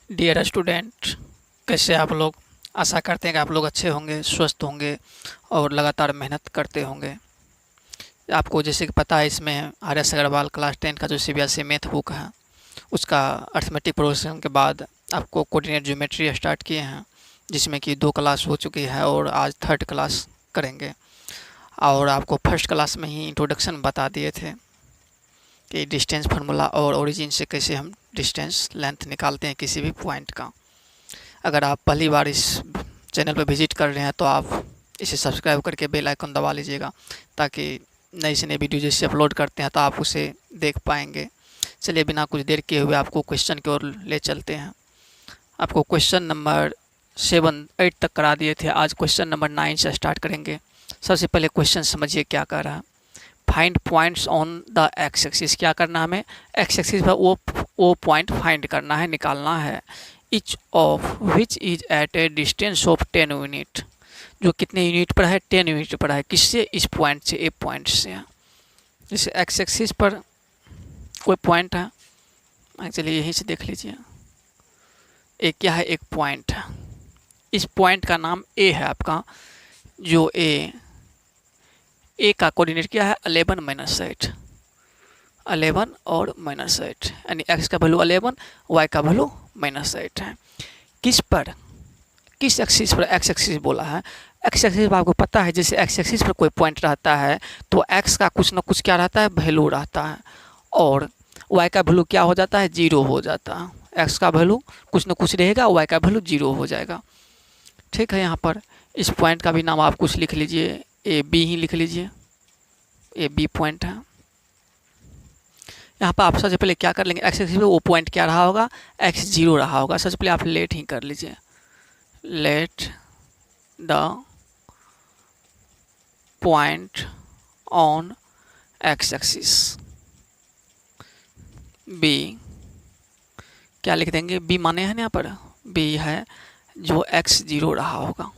Dear student, कैसे आप लोग। आशा करते हैं कि आप लोग अच्छे होंगे, स्वस्थ होंगे और लगातार मेहनत करते होंगे। आपको जैसे कि पता है, इसमें आर एस अग्रवाल क्लास 10 का जो सीबीएसई मैथ बुक है, उसका अर्थमेटिक प्रोग्रेशन के बाद आपको कोऑर्डिनेट ज्योमेट्री स्टार्ट किए हैं, जिसमें कि 2 क्लास हो चुकी है और आज 3rd क्लास करेंगे। और आपको फर्स्ट क्लास में ही इंट्रोडक्शन बता दिए थे कि डिस्टेंस फार्मूला और ओरिजिन से कैसे हम डिस्टेंस लेंथ निकालते हैं किसी भी पॉइंट का। अगर आप पहली बार इस चैनल पर विजिट कर रहे हैं तो आप इसे सब्सक्राइब करके बेल आइकन दबा लीजिएगा, ताकि नई से नई वीडियो जैसे अपलोड करते हैं तो आप उसे देख पाएंगे। चलिए बिना कुछ देर किए हुए आपको क्वेश्चन की ओर ले चलते हैं। आपको क्वेश्चन नंबर 7 8 तक करा दिए थे, आज क्वेश्चन नंबर 9 से स्टार्ट करेंगे। सबसे पहले क्वेश्चन समझिए क्या कह रहा है। Find points on the x axis. क्या करना है हमें, एक्स एक्सिस पर वो पॉइंट फाइंड करना है, निकालना है। Each of which is at a distance of 10 unit, जो कितने यूनिट पर है, 10 यूनिट पर है। किससे, इस पॉइंट से, ए पॉइंट से। जैसे एक्स एक्सिस पर कोई पॉइंट है, चलिए यहीं से देख लीजिए। ए क्या है, एक पॉइंट है। इस पॉइंट का नाम ए है आपका। जो ए का कोऑर्डिनेट क्या है, 11 माइनस 8, 11 और माइनस 8, यानी एक्स का वैल्यू 11, वाई का वैल्यू माइनस 8 है। किस पर, किस एक्सिस पर, एक्स एक्सिस बोला है। एक्स एक्सिस पर आपको पता है, जैसे एक्स एक्सिस पर कोई पॉइंट रहता है तो एक्स का कुछ ना कुछ क्या रहता है, वैल्यू रहता है, और वाई का वैल्यू क्या हो जाता है, 0 हो जाता है। एक्स का वैल्यू कुछ ना कुछ रहेगा, वाई का वैल्यू 0 हो जाएगा। ठीक है, यहाँ पर इस पॉइंट का भी नाम आप कुछ लिख लीजिए, ए बी ही लिख लीजिए, ए बी पॉइंट है। यहाँ पर आप सबसे पहले क्या कर लेंगे, एक्स एक्सिस पे वो पॉइंट क्या रहा होगा, x0 रहा होगा। सबसे पहले आप लेट ही कर लीजिए, let the point on X axis B, क्या लिख देंगे, बी माने हैं यहाँ पर, बी है जो x0 रहा होगा।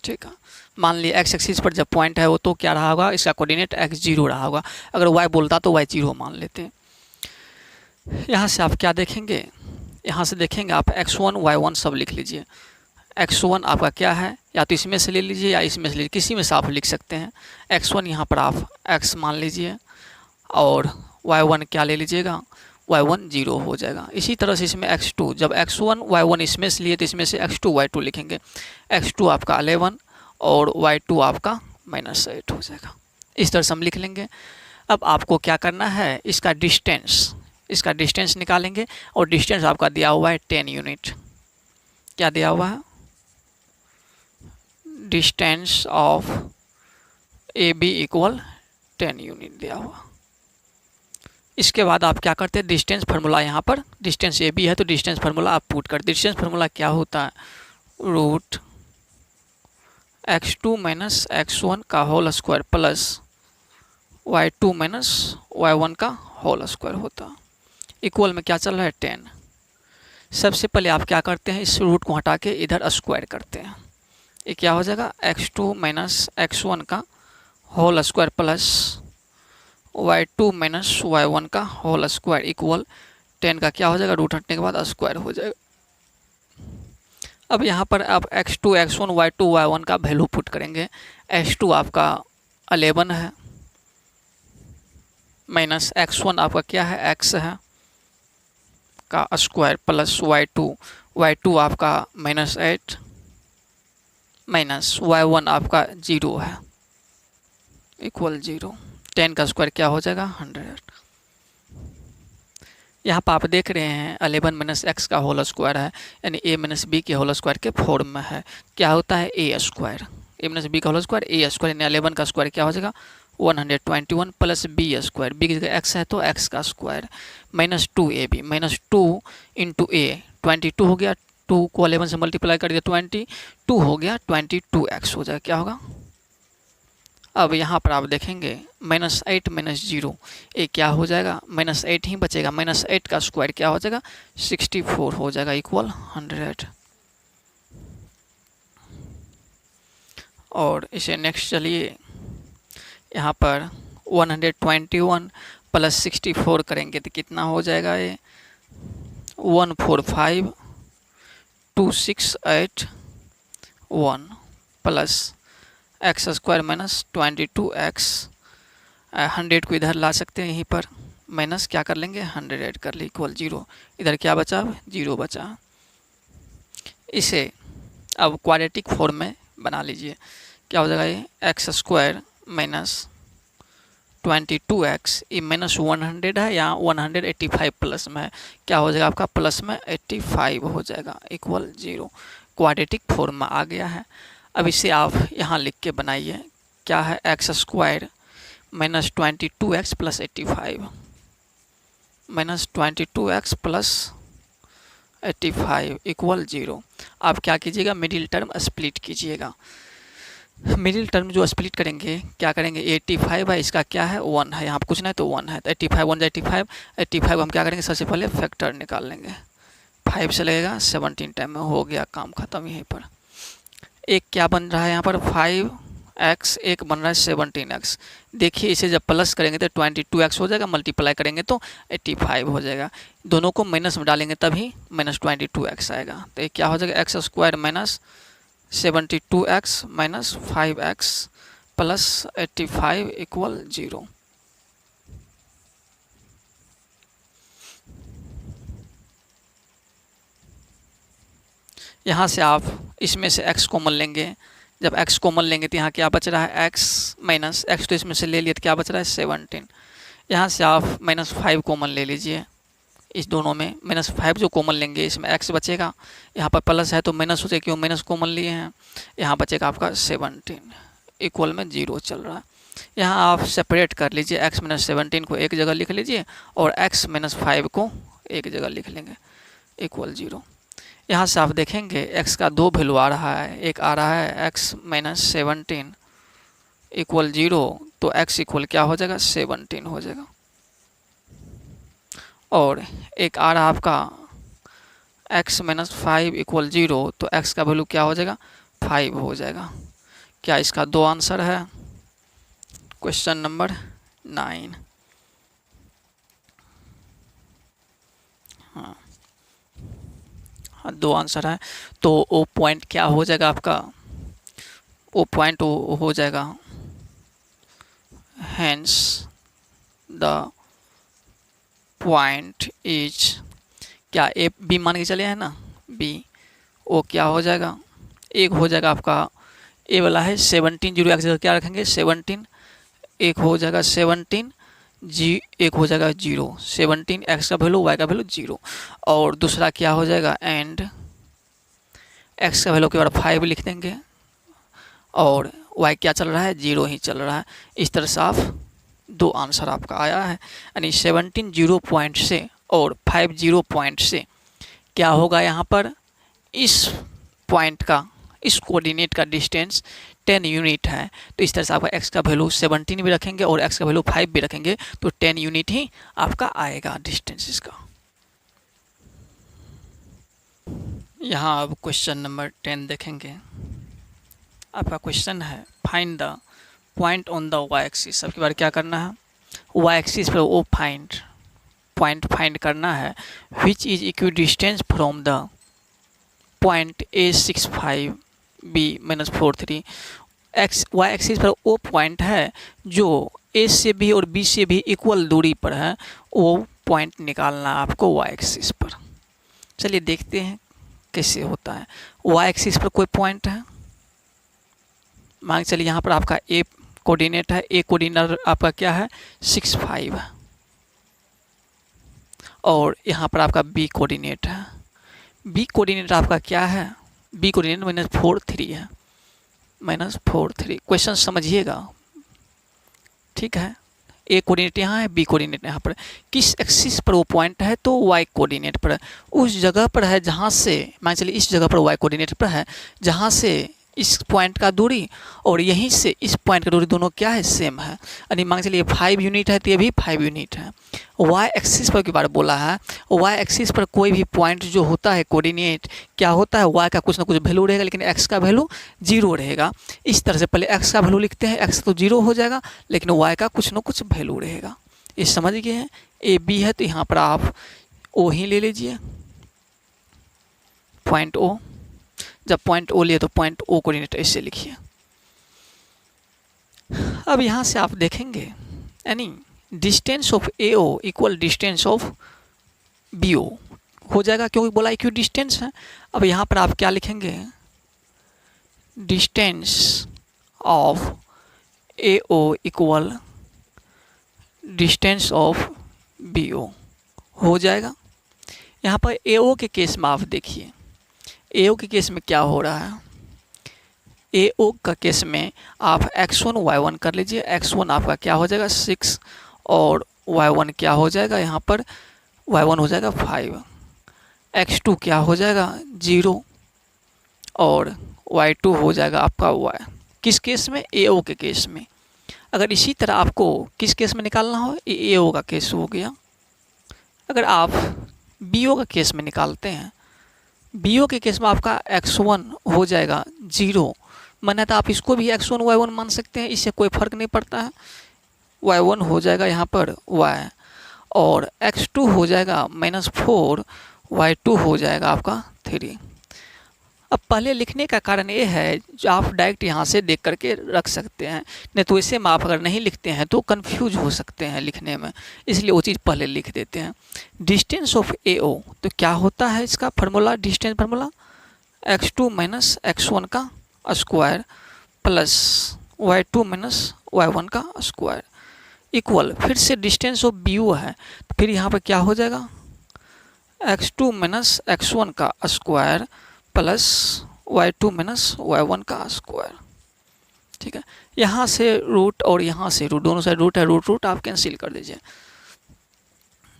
ठीक है, मान लिया एक्स एक्सिस पर जब पॉइंट है वो तो क्या रहा होगा, इसका कोऑर्डिनेट x0 रहा होगा। अगर y बोलता तो y0 मान लेते। यहाँ से आप क्या देखेंगे, यहाँ से देखेंगे आप x1 y1 सब लिख लीजिए। x1 आपका क्या है, या तो इसमें से ले लीजिए या इसमें से लीजिए, किसी में से आप लिख सकते हैं। x1 यहाँ पर आप x मान लीजिए, और y1 क्या ले लीजिएगा, y1 0 हो जाएगा। इसी तरह से इसमें x2, जब x1 y1 इसमें से लिए तो इसमें से x2 y2 लिखेंगे। x2 आपका 11 और y2 आपका माइनस 8 हो जाएगा। इस तरह से हम लिख लेंगे। अब आपको क्या करना है, इसका डिस्टेंस निकालेंगे, और डिस्टेंस आपका दिया हुआ है 10 यूनिट। क्या दिया हुआ है, distance of A B equal 10 unit दिया हुआ। इसके बाद आप क्या करते हैं, डिस्टेंस फार्मूला, यहाँ पर डिस्टेंस ए बी है तो डिस्टेंस फार्मूला आप पुट कर। डिस्टेंस फार्मूला क्या होता है, रूट x2 माइनस x1 का whole square plus y2 minus y1 का होल स्क्वायर होता है। इक्वल में क्या चल रहा है, 10। सबसे पहले आप क्या करते हैं, इस रूट को हटा के इधर स्क्वायर करते हैं। ये क्या हो जाएगा, x2 माइनस x1 का whole square plus y2 minus y1 का होल स्क्वायर इक्वल 10 का क्या हो जाएगा, रूट हटने के बाद स्क्वायर हो जाएगा। अब यहाँ पर आप x2 x1 y2 y1 का वैल्यू पुट करेंगे। x2 आपका 11 है, माइनस x1 आपका क्या है, x है का स्क्वायर प्लस y2 आपका माइनस 8 माइनस y1 आपका 0 है इक्वल 0। 10 का स्क्वायर क्या हो जाएगा, 100। यहाँ पर आप देख रहे हैं 11 माइनस एक्स का होल स्क्वायर है, यानी a माइनस बी के होल स्क्वायर के फॉर्म में है। क्या होता है, ए स्क्वायर, a माइनस बी का होल स्क्वायर ए स्क्वायर, यानी 11 का स्क्वायर क्या हो जाएगा, 121 प्लस बी स्क्वायर, बी की जगह एक्स है तो एक्स का square, minus 2ab, minus 2 into A 22 हो गया, 2 को 11 से मल्टीप्लाई कर दिया 22 हो गया, 22x हो जाएगा। क्या होगा, अब यहाँ पर आप देखेंगे माइनस 8 माइनस 0, ये क्या हो जाएगा, माइनस 8 ही बचेगा। माइनस 8 का स्क्वायर क्या हो जाएगा, 64 हो जाएगा इक्वल 100। और इसे नेक्स्ट चलिए, यहाँ पर 121 प्लस 64 करेंगे तो कितना हो जाएगा, ये 145 2681 plus x square minus 22x। 100 को इधर ला सकते हैं, यहीं पर माइनस क्या कर लेंगे 100 ऐड कर ले इक्वल 0। इधर क्या बचा, 0 बचा। इसे अब क्वाड्रेटिक फॉर्म में बना लीजिए। क्या हो जाएगा ये एक्स स्क्वायर माइनस 22x, ये माइनस 100 है, यहाँ 185 प्लस में है, क्या हो जाएगा आपका प्लस में 85 हो जाएगा इक्वल 0। क्वाड्रेटिक फॉर्म में आ गया है। अब इसे आप यहाँ लिख के बनाइए, क्या है x square minus 22x plus 85 minus 22x plus 85 equal 0। आप क्या कीजिएगा, मिडिल टर्म स्प्लिट कीजिएगा। मिडिल टर्म जो स्प्लिट करेंगे क्या करेंगे, 85 है, इसका क्या है 1 है, यहाँ पर कुछ नहीं तो 1 है, तो 85 1 85 85 हम क्या करेंगे, सबसे पहले फैक्टर निकाल लेंगे। 5 से लगेगा 17 टाइम में, हो गया काम खत्म। यहीं पर एक क्या बन रहा है, यहाँ पर 5x, एक बन रहा है 17x। देखिए इसे जब प्लस करेंगे तो 22x हो जाएगा, मल्टीप्लाई करेंगे तो 85 हो जाएगा। दोनों को माइनस में डालेंगे तभी माइनस 22x आएगा। तो ये क्या हो जाएगा x square minus 72x minus 5x plus 85 equal 0। यहाँ से आप इसमें से x कॉमन लेंगे। जब x कॉमन लेंगे तो यहाँ क्या बच रहा है x माइनस x, तो इसमें से ले लिए तो क्या बच रहा है 17। यहाँ से आप माइनस 5 कॉमन ले लीजिए, इस दोनों में माइनस 5 जो कॉमन लेंगे इसमें x बचेगा, यहाँ पर प्लस है तो माइनस हो जाएगा, क्यों माइनस कॉमन लिए हैं। यहाँ बचेगा आपका 17 इक्वल में 0 चल रहा है। यहाँ आप सेपरेट कर लीजिए, x माइनस 17 को एक जगह लिख लीजिए और x माइनस 5 को एक जगह लिख लेंगे इक्वल 0। यहाँ से आप देखेंगे x का 2 वैल्यू आ रहा है, एक आ रहा है x माइनस 17 इक्वल 0, तो x इक्वल क्या हो जाएगा 17 हो जाएगा। और एक आ रहा है आपका x माइनस 5 इक्वल 0, तो x का वैल्यू क्या हो जाएगा 5 हो जाएगा। क्या इसका 2 आंसर है, क्वेश्चन नंबर 9। हाँ 2 आंसर है। तो वो पॉइंट क्या हो जाएगा आपका, वो पॉइंट हो जाएगा हैंस द पॉइंट इज, क्या ए बी मान के चले हैं ना, बी, वो क्या हो जाएगा, एक हो जाएगा आपका ए वाला है 17 0 एक जगह क्या रखेंगे 17, एक हो जाएगा 17 जी, एक हो जाएगा 0, 17 एक्स का वैल्यू वाई का वैल्यू 0, और दूसरा क्या हो जाएगा एंड एक्स का वैल्यू के बाद 5 लिख देंगे और वाई क्या चल रहा है 0 ही चल रहा है। इस तरह से आप 2 आंसर आपका आया है, यानी 17 0 पॉइंट से और 5 0 पॉइंट से क्या होगा, यहाँ पर इस पॉइंट का, इस कोऑर्डिनेट का डिस्टेंस 10 यूनिट है। तो इस तरह से आपका x का वैल्यू 17 भी रखेंगे और x का वैल्यू 5 भी रखेंगे तो 10 यूनिट ही आपका आएगा डिस्टेंस इसका। यहाँ अब क्वेश्चन नंबर 10 देखेंगे। आपका क्वेश्चन है find the point on the y axis. सबके बार क्या करना है, y एक्सिस पर वो पॉइंट फाइंड करना है which is equidistant from the point A65 B minus 43। Y axis पर वो पॉइंट है जो ए से भी और बी से भी इक्वल दूरी पर है, वो पॉइंट निकालना है आपको वाई एक्सिस पर। चलिए देखते हैं कैसे होता है। वाई एक्सिस पर कोई पॉइंट है, मान चलिए यहाँ पर आपका ए कोऑर्डिनेट है, ए कोऑर्डिनेट आपका क्या है 65 है, और यहाँ पर आपका बी कोऑर्डिनेट है, बी कोऑर्डिनेट आपका क्या है, बी कोऑर्डिनेट -43 है, -43। क्वेश्चन समझिएगा, ठीक है। ए कोऑर्डिनेट यहाँ है, बी कोऑर्डिनेट यहाँ पर, किस एक्सिस पर वो पॉइंट है तो वाई कोऑर्डिनेट पर है, उस जगह पर है जहाँ से, मान चलिए इस जगह पर वाई कोऑर्डिनेट पर है जहाँ से इस पॉइंट का दूरी और यहीं से इस पॉइंट का दूरी दोनों क्या है सेम है, यानी मान चलिए 5 यूनिट है तो ये भी 5 यूनिट है। वाई एक्सिस पर की बार बोला है, वाई एक्सिस पर कोई भी पॉइंट जो होता है कोऑर्डिनेट क्या होता है, वाई का कुछ ना कुछ वैल्यू रहेगा लेकिन एक्स का वैल्यू 0 रहेगा। इस तरह से पहले एक्स का वैल्यू लिखते हैं, एक्स तो 0 हो जाएगा लेकिन वाई का कुछ ना कुछ वैल्यू रहेगा। ये समझ गए हैं। ए बी है तो यहाँ पर आप ओ ही ले लीजिए, पॉइंट ओ, जब पॉइंट ओ लिए तो पॉइंट ओ कोऑर्डिनेट ऐसे लिखिए। अब यहाँ से आप देखेंगे यानी distance of A O equal distance of B O हो जाएगा, क्योंकि बोला इक्वी डिस्टेंस है। अब यहाँ पर आप क्या लिखेंगे, distance of A O equal distance of B O हो जाएगा। यहाँ पर ए ओ के केस में आप देखिए, ए ओ के केस में क्या हो रहा है, ए ओ का केस में आप x1 y1 कर लीजिए। x1 आपका क्या हो जाएगा 6 और y1 क्या हो जाएगा, यहाँ पर y1 हो जाएगा 5, x2 क्या हो जाएगा 0 और y2 हो जाएगा आपका y। किस केस में, ए ओ के केस में। अगर इसी तरह आपको किस केस में निकालना हो, ए ओ का केस हो गया। अगर आप बी ओ का केस में निकालते हैं, बी ओ के केस में आपका x1 हो जाएगा 0, माना था आप इसको भी x1 y1 मान सकते हैं, इससे कोई फर्क नहीं पड़ता है। y1 हो जाएगा यहाँ पर y और x2 हो जाएगा -4, y2 हो जाएगा आपका 3। अब पहले लिखने का कारण ये है, जो आप डायरेक्ट यहाँ से देख करके रख सकते हैं, नहीं तो इसे में आप अगर नहीं लिखते हैं तो कंफ्यूज हो सकते हैं लिखने में, इसलिए वो चीज़ पहले लिख देते हैं। डिस्टेंस ऑफ ए ओ तो क्या होता है इसका formula, distance formula x2 - x1 का स्क्वायर प्लस y2 - y1 का स्क्वायर इक्वल, फिर से डिस्टेंस ऑफ बी ओ है, तो फिर यहाँ पर क्या हो जाएगा x2 - x1 का स्क्वायर प्लस y2 - y1 का स्क्वायर। ठीक है, यहाँ से रूट और यहाँ से रूट, दोनों साइड रूट है, रूट आप कैंसिल कर दीजिए।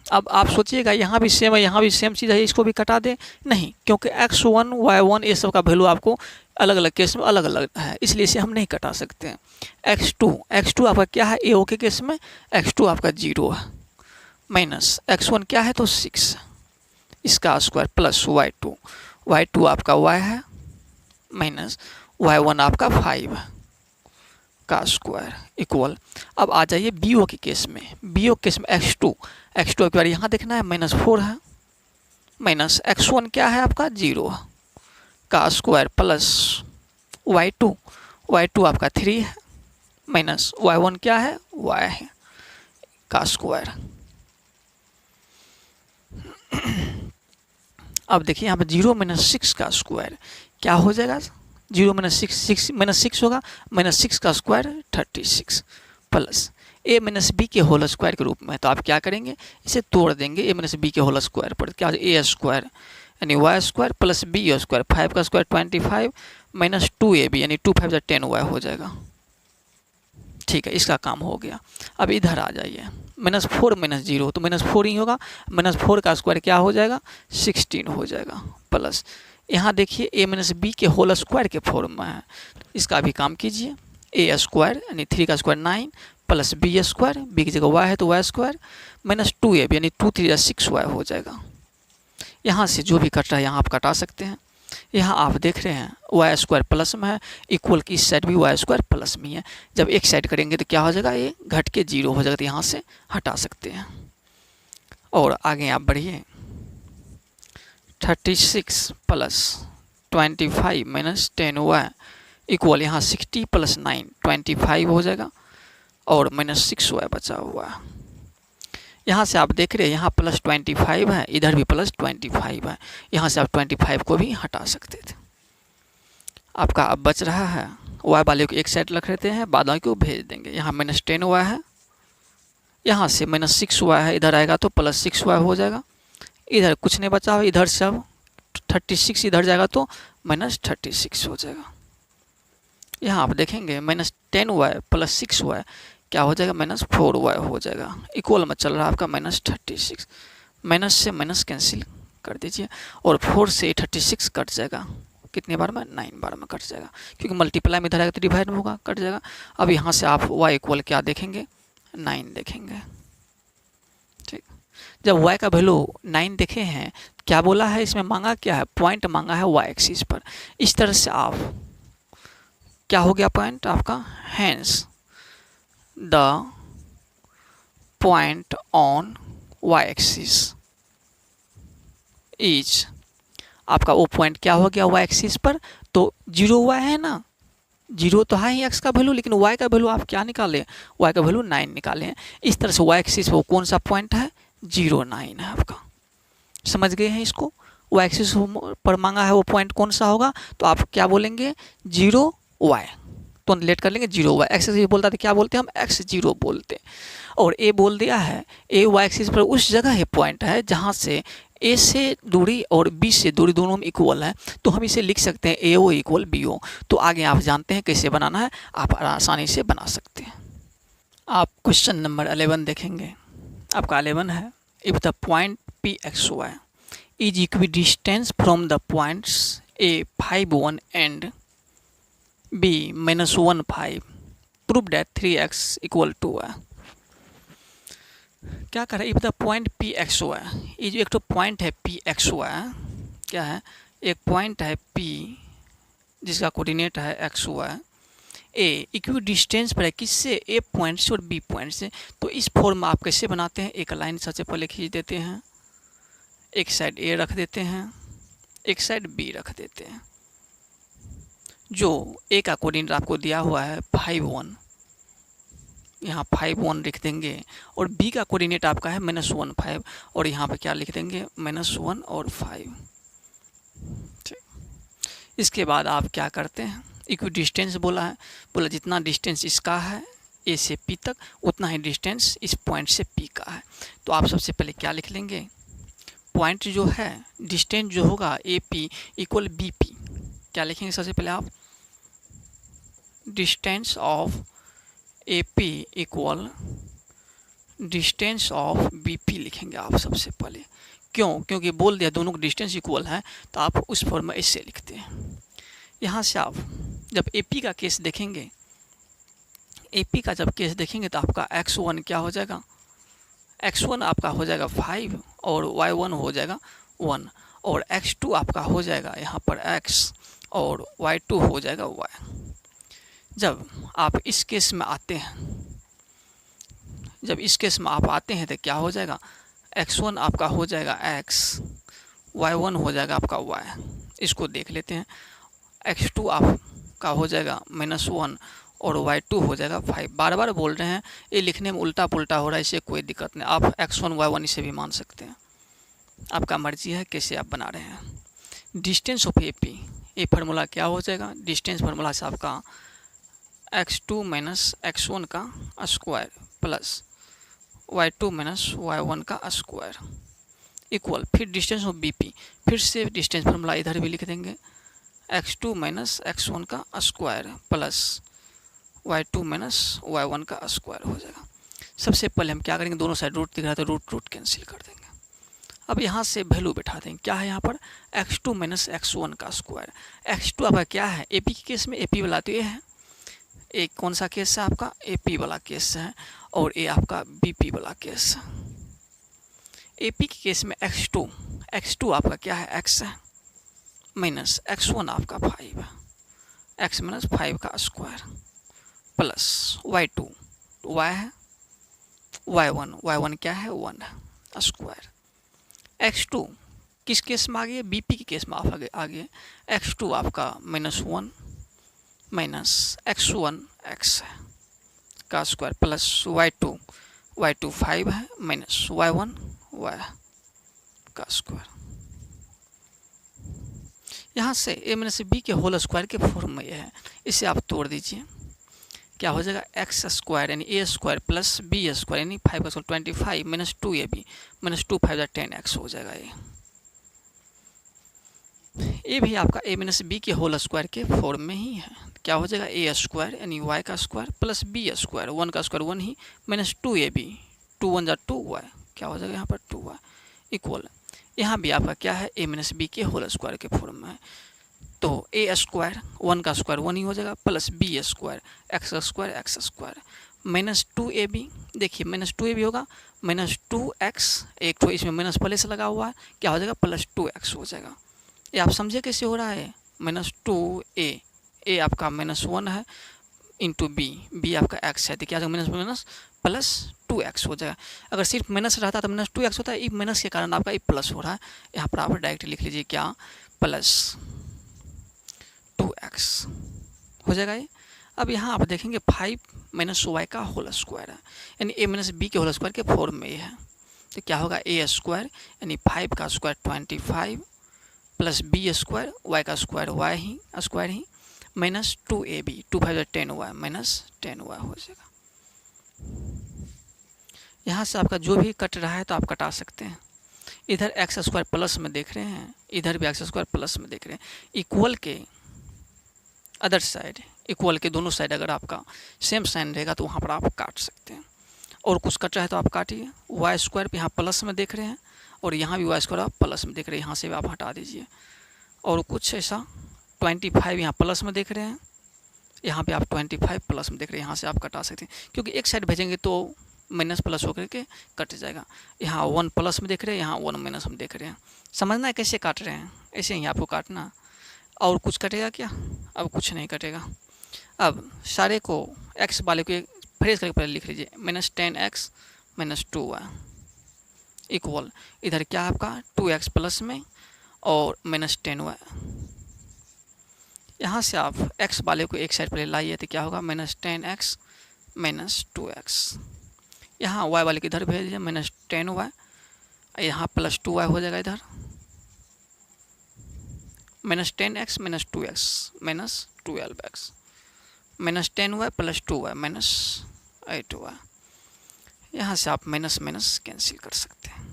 अब आप सोचिएगा यहाँ भी सेम है, यहाँ भी सेम चीज़ है, इसको भी कटा दें, नहीं, क्योंकि x1 y1 ये सब का वैल्यू आपको अलग अलग केस में अलग अलग है, इसलिए इसे हम नहीं कटा सकते हैं। x2 आपका क्या है, ए ओ के केस में x2 आपका 0 है, माइनस x1 क्या है तो 6 इसका स्क्वायर प्लस y2 आपका y है माइनस y1 आपका 5 का स्क्वायर इक्वल। अब आ जाइए बी ओ के केस में, बी ओ केस में x2 एक बार यहाँ देखना है -4 है, माइनस x1 क्या है आपका 0 का स्क्वायर प्लस y2 आपका 3 है, माइनस y1 क्या है y है का स्क्वायर। अब देखिए यहाँ पर 0 - 6 का स्क्वायर क्या हो जाएगा, 0 - 6 होगा, -6 का स्क्वायर 36 प्लस a - b के होल स्क्वायर के रूप में। तो आप क्या करेंगे, इसे तोड़ देंगे, a - b के होल स्क्वायर पर क्या a स्क्वायर यानी y square plus b square, 5 का स्क्वायर 25 माइनस 2ab यानी 2 5 10y हो जाएगा। ठीक है, इसका काम हो गया। अब इधर आ जाइए, -4 - 0 तो -4 ही होगा, -4 का स्क्वायर क्या हो जाएगा 16 हो जाएगा प्लस यहाँ देखिए a - b के होल स्क्वायर के फॉर्म में है, इसका भी काम कीजिए। a स्क्वायर यानी 3 का square 9 plus b square, b की जगह y है तो y स्क्वायर माइनस 2ab यानी 2 3 6y हो जाएगा। यहाँ से जो भी कट रहा है यहाँ आप कटा सकते हैं। यहाँ आप देख रहे हैं वाई स्क्वायर प्लस में है, इक्वल की इस साइड भी वाई स्क्वायर प्लस में है। जब एक साइड करेंगे तो क्या हो जाएगा, ये घट के 0 हो जाएगा, तो यहाँ से हटा सकते हैं। और आगे आप बढ़िए, 36 प्लस 25 माइनस 10y इक्वल यहाँ 60 प्लस 9 25 हो जाएगा और माइनस 6y बचा हुआ है। यहाँ से आप देख रहे हैं यहाँ प्लस 25 है, इधर भी प्लस 25 है, यहाँ से आप 25 को भी हटा सकते थे। आपका अब बच रहा है y वाले को एक साइड रख लेते हैं, बाद को भेज देंगे। यहाँ माइनस 10y है, यहाँ से माइनस 6y है, इधर आएगा तो प्लस 6y हो जाएगा। इधर कुछ नहीं बचा हो, इधर से अब 36 इधर जाएगा तो माइनस 36 हो जाएगा। यहाँ आप देखेंगे माइनस 10y प्लस 6y क्या हो जाएगा, माइनस 4y हो जाएगा। इक्वल में चल रहा है आपका माइनस 36, माइनस से माइनस कैंसिल कर दीजिए और 4 से 36 कट जाएगा। कितने बार में, 9 बार में कट जाएगा, क्योंकि मल्टीप्लाई में इधर आएगा तो डिवाइड में होगा, कट जाएगा। अब यहाँ से आप y इक्वल क्या देखेंगे, 9 देखेंगे। ठीक, जब y का वैल्यू 9 देखे हैं, क्या बोला है इसमें, मांगा क्या है, पॉइंट मांगा है y एक्सिस पर। इस तरह से आप क्या हो गया पॉइंट आपका, hence the point on y axis is, आपका वो पॉइंट क्या हो गया y एक्सिस पर, तो 0y है ना, 0 तो है ही x का वैल्यू, लेकिन y का वैल्यू आप क्या निकालें, y का वैल्यू 9 निकालें। इस तरह से y एक्सिस वो कौन सा पॉइंट है, 0,9 है आपका। समझ गए हैं इसको, y एक्सिस पर मांगा है वो पॉइंट कौन सा होगा, तो आप क्या बोलेंगे 0y, तो लेट कर लेंगे 0y। एक्सिस बोलता था क्या बोलते हैं हम, x0 बोलते हैं। और a बोल दिया है, a y एक्सिस पर उस जगह है पॉइंट है जहाँ से a से दूरी और b से दूरी दोनों में इक्वल है, तो हम इसे लिख सकते हैं AO इक्वल BO। तो आगे आप जानते हैं कैसे बनाना है, आप आसानी से बना सकते हैं। आप क्वेश्चन नंबर 11 देखेंगे, आपका 11 है, if the point PXY is equidistant from the points A 5 1 and B -1 5, prove that 3x equal to y। क्या कर रहा है, इफ द पॉइंट PXY, ये जो एक तो पॉइंट है PXY, क्या है, एक पॉइंट है P जिसका कोऑर्डिनेट है XY, ए इक्वी डिस्टेंस पर है किससे, A पॉइंट से और B पॉइंट से। तो इस फॉर्म में आप कैसे बनाते हैं, एक लाइन सबसे पहले खींच देते हैं, एक साइड A रख देते हैं, एक साइड B रख देते हैं। जो A का कोऑर्डिनेट आपको दिया हुआ है 5 1, यहाँ 5 1 लिख देंगे, और B का कोऑर्डिनेट आपका है -1 5, और यहाँ पे क्या लिख देंगे -1 और 5। ठीक, इसके बाद आप क्या करते हैं, इक्वी डिस्टेंस बोला है, बोला जितना डिस्टेंस इसका है A से P तक, उतना ही डिस्टेंस इस पॉइंट से P का है। तो आप सबसे पहले क्या लिख लेंगे, पॉइंट जो है डिस्टेंस जो होगा AP इक्वल BP, क्या लिखेंगे सबसे पहले आप, distance of AP equal distance of BP लिखेंगे आप सबसे पहले। क्यों, क्योंकि बोल दिया दोनों का डिस्टेंस इक्वल है, तो आप उस फॉर्म में इससे लिखते हैं। यहाँ से आप जब AP का केस देखेंगे, AP का जब केस देखेंगे तो आपका x1 क्या हो जाएगा, x1 आपका हो जाएगा 5 और y1 हो जाएगा 1, और x2 आपका हो जाएगा यहाँ पर x और y2 हो जाएगा y। जब आप इस केस में आते हैं, जब इस केस में आप आते हैं तो क्या हो जाएगा, x1 आपका हो जाएगा x, y1 हो जाएगा आपका y। इसको देख लेते हैं, x2 आपका हो जाएगा -1 और y2 हो जाएगा 5। बार बार बोल रहे हैं, ये लिखने में उल्टा पुल्टा हो रहा है, इससे कोई दिक्कत नहीं, आप x1 y1 इसे भी मान सकते हैं, आपका मर्जी है कैसे आप बना रहे हैं। डिस्टेंस ऑफ AP, ये फार्मूला क्या हो जाएगा, डिस्टेंस फार्मूला से आपका x2 माइनस x1 का square plus y2 minus y1 का स्क्वायर इक्वल, फिर डिस्टेंस ऑफ BP, फिर से डिस्टेंस फार्मूला इधर भी लिख देंगे, x2 माइनस x1 का square plus y2 minus y1 का स्क्वायर हो जाएगा। सबसे पहले हम क्या करेंगे, दोनों साइड रूट दिख रहा है तो रूट रूट कैंसिल कर देंगे। अब यहाँ से वैल्यू बैठा देंगे, क्या है यहाँ पर x2 माइनस x1 का स्क्वायर। x2 आपका क्या है, AP के केस में AP वाला तो ये है, एक कौन सा केस है आपका, AP वाला केस है, और ये आपका BP वाला केस है। AP के केस में x2 आपका क्या है, x है, माइनस x1 आपका 5 है, x माइनस 5 का स्क्वायर प्लस y2 y है, y1 क्या है 1 है स्क्वायर। x2 किस केस में आ गए, BP के केस में आप आगे x2 आपका -1 माइनस x1 x है का स्क्वायर प्लस y2 5 है माइनस y1 y का स्क्वायर। यहाँ से a माइनस b के होल स्क्वायर के फॉर्म में यह है, इसे आप तोड़ दीजिए, क्या हो जाएगा एक्स स्क्वायर यानी ए स्क्वायर प्लस बी स्क्वायर यानी 5 का square 25 minus 2ab minus 2 5 10x हो जाएगा। ये भी आपका a माइनस बी के होल स्क्वायर के फॉर्म में ही है, क्या हो जाएगा ए स्क्वायर यानी y का स्क्वायर प्लस बी स्क्वायर 1 का स्क्वायर 1 ही माइनस 2ab 2 1 2y, क्या हो जाएगा यहाँ पर 2y इक्वल, यहाँ भी आपका क्या है a माइनस बी के होल स्क्वायर के फॉर्म में है, तो ए स्क्वायर 1 का स्क्वायर 1 ही हो जाएगा plus B square X square minus 2ab, देखिए माइनस 2ab होगा माइनस 2x, एक तो इसमें माइनस पहले से लगा हुआ है, क्या हो जाएगा प्लस 2x हो जाएगा। ये आप समझे कैसे हो रहा है, माइनस 2a, ए आपका -1 है इंटू बी आपका x है, तो क्या माइनस माइनस प्लस 2x हो जाएगा। अगर सिर्फ माइनस रहता तो माइनस 2x होता है, ये माइनस के कारण आपका ये प्लस हो रहा है, यहाँ पर आप डायरेक्ट लिख लीजिए क्या प्लस 2x हो जाएगा ये। अब यहाँ आप देखेंगे 5 माइनस वाई का होल स्क्वायर है, यानी a माइनस बी के होल स्क्वायर के फॉर्म में ये है। तो क्या होगा a स्क्वायर यानी 5 का square 25 plus B square Y का स्क्वायर ही minus 2ab 2 5 10 Y minus 10 Y हो जाएगा। यहाँ से आपका जो भी कट रहा है तो आप कटा सकते हैं। इधर एक्स स्क्वायर प्लस में देख रहे हैं, इधर भी एक्स स्क्वायर प्लस में देख रहे हैं। इक्वल के अदर साइड, इक्वल के दोनों साइड अगर आपका सेम साइन रहेगा तो वहाँ पर आप काट सकते हैं। और कुछ कट रहा है तो आप काटिए। वाई स्क्वायर यहाँ प्लस में देख रहे हैं और यहाँ भी वाई स्क्वायर आप प्लस में देख रहे हैं, यहाँ से भी आप हटा दीजिए। और कुछ ऐसा 25 यहाँ प्लस में देख रहे हैं, यहाँ पे आप 25 प्लस में देख रहे हैं, यहाँ से आप कटा सकते हैं। क्योंकि एक साइड भेजेंगे तो माइनस प्लस होकर के कट जाएगा। यहाँ 1 प्लस में देख रहे हैं, यहाँ 1 माइनस में देख रहे हैं। समझना है कैसे काट रहे हैं, ऐसे ही आपको काटना। और कुछ कटेगा क्या? अब कुछ नहीं कटेगा। अब सारे को x वाले को फ्रेज करके पहले लिख लीजिए, minus 10x minus 2y equal, इधर क्या है आपका 2x प्लस में और माइनस 10y। यहाँ से आप x वाले को एक साइड पहले लाइए तो क्या होगा माइनस 10x माइनस 2x। यहाँ y वाले को इधर भेज दीजिए माइनस 10y, यहाँ प्लस 2y हो जाएगा, इधर minus 10x minus 2x minus 12x minus 10y plus 2y minus 8y। यहाँ से आप माइनस माइनस कैंसिल कर सकते हैं।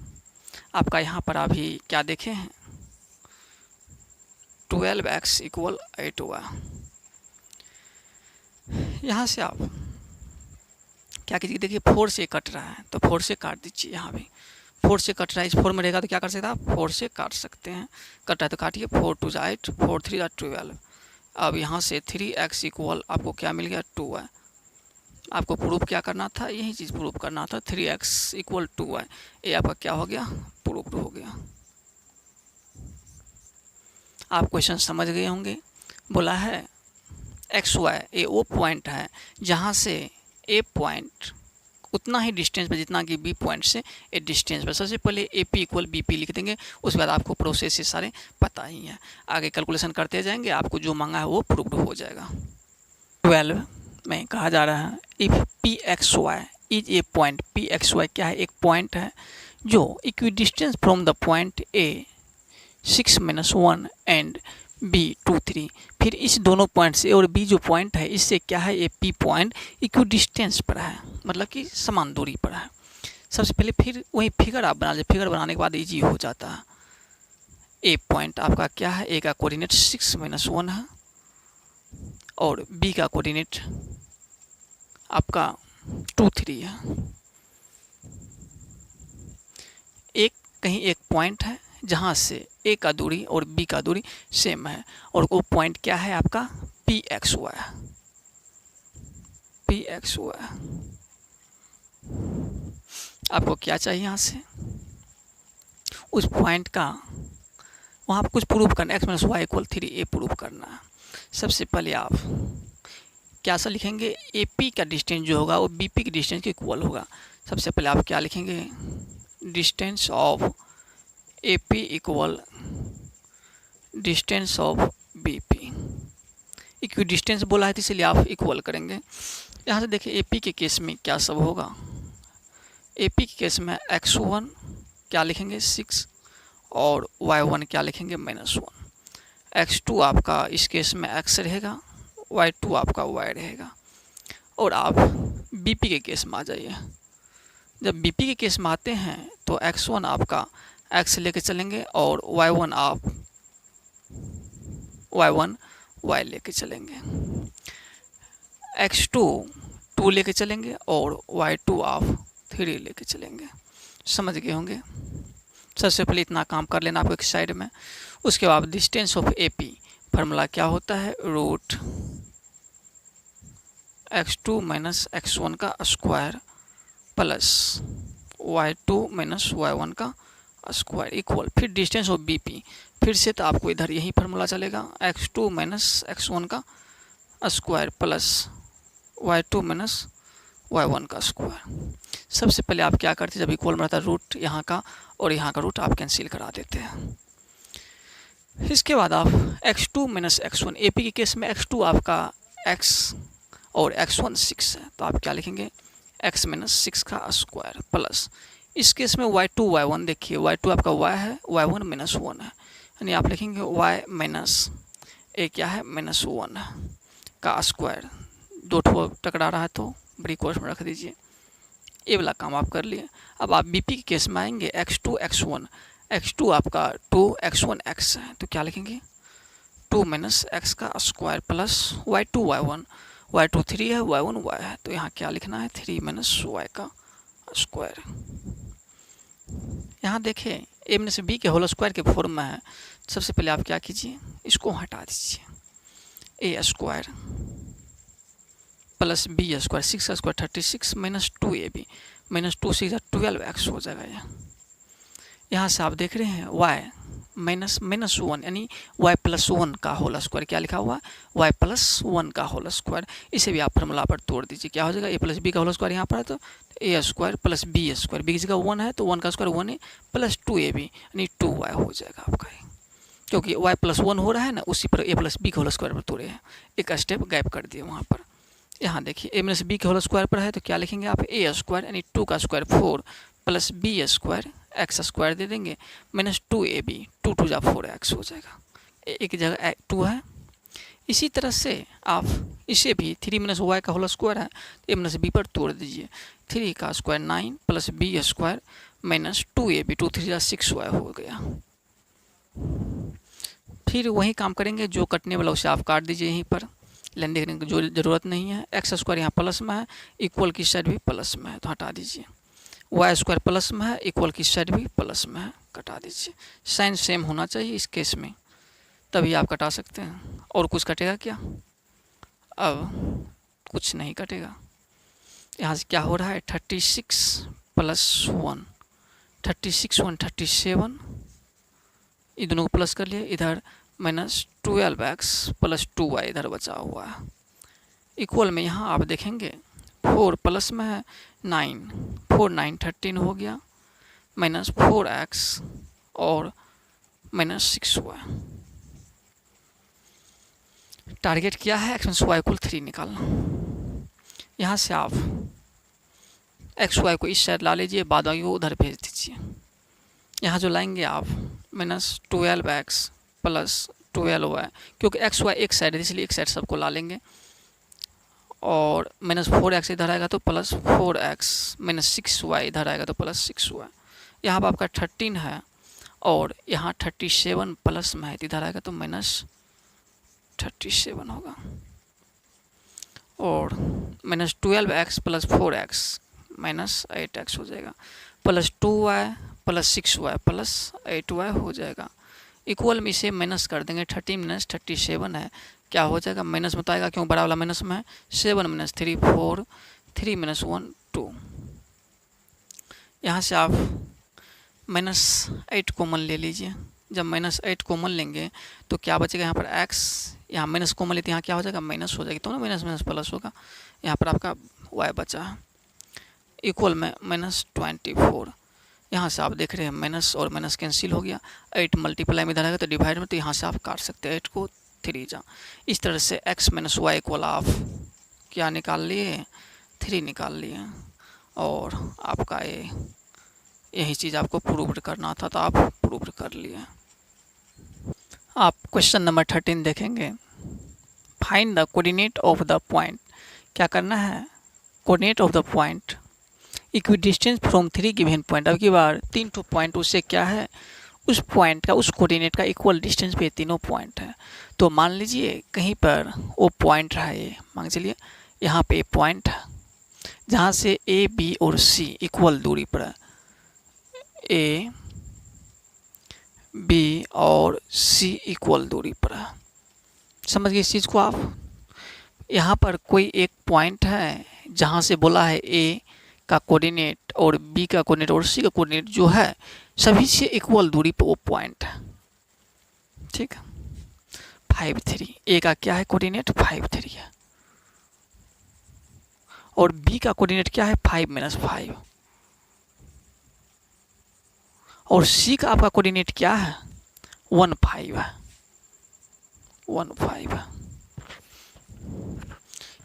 आपका यहाँ पर अभी क्या देखे हैं 12x इक्वल 8y। यहाँ से आप क्या कीजिए, देखिए 4 से कट रहा है तो 4 से काट दीजिए। यहाँ भी 4 से कट रहा है, इस 4 में रहेगा तो क्या कर सकते हैं आप 4 से काट सकते हैं। कट रहा है तो काटिए, 4 2 8 4 3 12। अब यहाँ से 3x इक्वल आपको क्या मिल गया 2y। आपको प्रूफ क्या करना था, यही चीज़ प्रूफ करना था, 3x इक्वल 2y। ये आपका क्या हो गया प्रूफ हो गया। आप क्वेश्चन समझ गए होंगे। बोला है एक्स वाई ये वो पॉइंट है जहाँ से ए पॉइंट उतना ही डिस्टेंस पर जितना कि बी पॉइंट से ए डिस्टेंस पर। सबसे पहले A P equal B P लिख देंगे, उसके बाद आपको प्रोसेस सारे पता ही है, आगे कैलकुलेशन करते जाएंगे, आपको जो मांगा है वो प्रूव्ड हो जाएगा। 12 में कहा जा रहा है if P X Y is a point, P X Y क्या है, एक पॉइंट है जो equidistant from the point A 6 - 1 and B 2 3। फिर इस दोनों पॉइंट से और बी जो पॉइंट है इससे क्या है ये पी पॉइंट इक्वी डिस्टेंस पर है, मतलब कि समान दूरी पर है। सबसे पहले फिर वही फिगर आप बना लीजिए, फिगर बनाने के बाद इजी हो जाता है। ए पॉइंट आपका क्या है, ए का कोऑर्डिनेट 6 - 1 है और बी का कोऑर्डिनेट आपका 2 3 है। एक कहीं एक पॉइंट है जहाँ से ए का दूरी और बी का दूरी सेम है और वो पॉइंट क्या है आपका P X Y, P X Y. आपको क्या चाहिए यहाँ से उस पॉइंट का, वहाँ पर कुछ प्रूव करना, एक्स माइनस वाई इक्वल 3 ए प्रूव करना है। सबसे पहले आप क्या सा लिखेंगे, ए पी का डिस्टेंस जो होगा वो बी पी के डिस्टेंस के इक्वल होगा। सबसे पहले आप क्या लिखेंगे, distance of A P equal distance of B P. Equidistant बोला है तो इसलिए आप इक्वल करेंगे। यहाँ से देखिए ए पी के केस में क्या सब होगा, ए पी के केस में x1 क्या लिखेंगे 6 और y1 क्या लिखेंगे -1। x2 आपका इस केस में x रहेगा, y2 आपका y रहेगा। और आप bp के केस में आ जाइए। जब bp के केस में आते हैं तो x1 आपका x लेके चलेंगे और y1 आप y1 y लेके चलेंगे, x2 2 लेके चलेंगे और y2 आप 3 लेके चलेंगे। समझ गए होंगे। सबसे पहले इतना काम कर लेना आपको एक साइड में। उसके बाद distance of A P formula क्या होता है, रूट x2 - x1 का स्क्वायर प्लस y2 - y1 का स्क्वायर इक्वल, फिर डिस्टेंस ऑफ बी पी। फिर से तो आपको इधर यही फार्मूला चलेगा, x2 - x1 का स्क्वायर प्लस y2 - y1 का स्क्वायर। सबसे पहले आप क्या करते हैं, जब इक्वल में रहता है रूट यहाँ का और यहाँ का रूट आप कैंसिल करा देते हैं। इसके बाद आप x2 माइनस x1, AP के केस में x2 आपका x और x1 6 है, तो आप क्या लिखेंगे x माइनस 6 का स्क्वायर प्लस, इस केस में y2 y1, देखिए y2 आपका y है, y1 माइनस 1 है, यानी आप लिखेंगे y माइनस ए क्या है -1 का स्क्वायर, दो ठो टकरा रहा है तो बड़ी कोर्स में रख दीजिए। ये वाला काम आप कर लिए। अब आप बीपी के केस में आएंगे x2 x1, x2 आपका 2 x1 x है, तो क्या लिखेंगे 2 माइनस x का square plus y2 y1, y2 3 है, y1 y है, तो यहाँ क्या लिखना है 3 माइनस y का स्क्वायर। यहाँ देखें a माइनस b के होल स्क्वायर के फॉर्म में है। सबसे पहले आप क्या कीजिए, इसको हटा दीजिए, a square plus B square, 6 का square 36 minus 2ab, minus 2 6 12x हो जाएगा। यहाँ से आप देख रहे हैं y माइनस माइनस 1 यानी y प्लस 1 का होल स्क्वायर, क्या लिखा हुआ है y प्लस 1 का होल स्क्वायर। इसे भी आप फॉर्मूला पर तोड़ दीजिए, क्या हो जाएगा a प्लस बी का होल स्क्वायर यहाँ पर है तो a square plus B square, B की जगह 1 है तो 1 का स्क्वायर 1a प्लस 2ab यानी 2y हो जाएगा आपका, क्योंकि y प्लस 1 हो रहा है ना, उसी पर a प्लस बी का होल स्क्वायर पर तोड़े हैं, एक स्टेप गैप कर दिए वहाँ पर। यहाँ देखिए a माइनस बी के होल स्क्वायर पर है तो क्या लिखेंगे आप a स्क्वायर यानी 2 का square 4 plus B square X square दे देंगे माइनस 2ab, 2 2 जा 4x हो जाएगा, एक जगह 2 है। इसी तरह से आप इसे भी 3 माइनस वाई का होल स्क्वायर है तो a माइनस बी पर तोड़ दीजिए, 3 का square 9 plus B square minus 2ab, 2 3 जा 6y हो गया। फिर वही काम करेंगे, जो कटने वाला उसे आप काट दीजिए यहीं पर, लेन देखने की जो ज़रूरत नहीं है। एक्स स्क्वायर यहाँ प्लस में है, इक्वल की साइड भी प्लस में है तो हटा दीजिए, वाई स्क्वायर प्लस में है, इक्वल की साइड भी प्लस में है, कटा दीजिए। साइन सेम होना चाहिए इस केस में, तभी आप कटा सकते हैं। और कुछ कटेगा क्या? अब कुछ नहीं कटेगा। यहाँ से क्या हो रहा है 36 प्लस 1, 36 1 37, ये दोनों को प्लस कर लिए, इधर माइनस 12x प्लस 2y इधर बचा हुआ है, इक्वल में यहाँ आप देखेंगे 4 प्लस में है 9, 4 9 13 हो गया, माइनस 4x और माइनस 6y। टारगेट क्या है x माइनस y इक्वल 3 निकालना। यहाँ से आप एक्स वाई को इस साइड ला लीजिए, बाद को उधर भेज दीजिए। यहाँ जो लाएंगे आप माइनस 12x प्लस 12y, क्योंकि एक्स वाई एक साइड है इसलिए एक साइड सबको ला लेंगे, और माइनस 4x इधर आएगा तो प्लस 4x, माइनस 6y इधर आएगा तो प्लस 6y। यहाँ पर आपका 13 है और यहाँ 37 प्लस में है, इधर आएगा तो माइनस 37 होगा, और minus 12x plus 4x minus 8x हो जाएगा, plus 2y plus 6y plus 8y हो जाएगा। इक्वल में इसे माइनस कर देंगे, 30 माइनस 37 है, क्या हो जाएगा माइनस में तो आएगा क्यों, बड़ा वाला माइनस में है, 7 माइनस 3 4, 3 माइनस 1 2। यहाँ से आप माइनस 8 कॉमन ले लीजिए, जब माइनस 8 कॉमन लेंगे तो क्या बचेगा यहाँ पर x, यहाँ माइनस कॉमन लेते यहाँ क्या हो जाएगा माइनस हो जाएगी, तो ना माइनस माइनस प्लस होगा, यहाँ पर आपका y बचा है, इक्वल में माइनस 24। यहाँ से आप देख रहे हैं माइनस और माइनस कैंसिल हो गया, 8 मल्टीप्लाई में इधर आएगा तो डिवाइड में, तो यहाँ से आप काट सकते हैं 8 को 3 जा। इस तरह से x माइनस वाई इक्वल आप क्या निकाल लिए 3 निकाल लिए, और आपका यही चीज़ आपको प्रूव करना था तो आप प्रूव कर लिए। आप क्वेश्चन नंबर 13 देखेंगे, find the coordinate of the point. क्या करना है, coordinate of the point equidistance from 3 given point. अब की बार 3 ठो पॉइंट, उससे क्या है उस पॉइंट का, उस कोऑर्डिनेट का इक्वल डिस्टेंस पे तीनों पॉइंट है। तो मान लीजिए कहीं पर वो पॉइंट रहा, ये मान चलिए यहाँ पे पॉइंट है जहाँ से ए बी और सी इक्वल दूरी पर है, ए बी और सी इक्वल दूरी पर है। समझ गए इस चीज़ को आप। यहाँ पर कोई एक पॉइंट है जहाँ से बोला है ए का कोऑर्डिनेट और बी का कोऑर्डिनेट और सी का कोऑर्डिनेट जो है सभी से इक्वल दूरी पर वो पॉइंट है, ठीक है। 5 3, ए का क्या है कोऑर्डिनेट 5 3 है, और बी का कोऑर्डिनेट क्या है 5 माइनस 5, और सी का आपका कोऑर्डिनेट क्या है 1 5 है। 15।